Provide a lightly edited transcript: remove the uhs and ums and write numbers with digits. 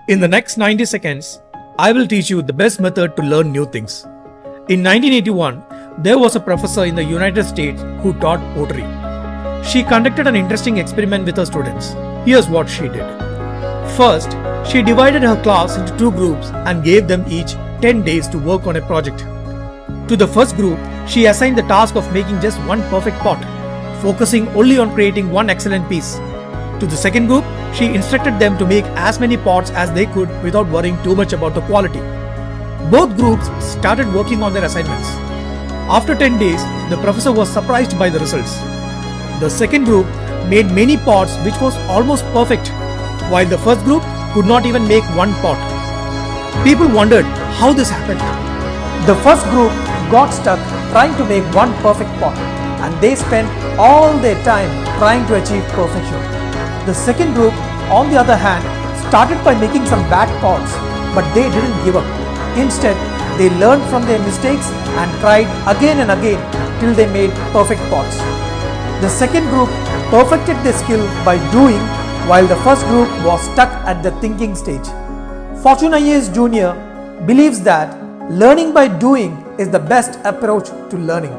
In the next 90 seconds, I will teach you the best method to learn new things. In 1981, there was a professor in the United States who taught pottery. She conducted an interesting experiment with her students. Here's what she did. First, she divided her class into two groups and gave them each 10 days to work on a project. To the first group, she assigned the task of making just one perfect pot, focusing only on creating one excellent piece. To the second group, she instructed them to make as many pots as they could without worrying too much about the quality. Both groups started working on their assignments. After 10 days, the professor was surprised by the results. The second group made many pots which was almost perfect, while the first group could not even make one pot. People wondered how this happened. The first group got stuck trying to make one perfect pot, and they spent all their time trying to achieve perfection. The second group, on the other hand, started by making some bad pots, but they didn't give up. Instead, they learned from their mistakes and tried again and again till they made perfect pots. The second group perfected their skill by doing, while the first group was stuck at the thinking stage. Fortune IAS Junior believes that learning by doing is the best approach to learning.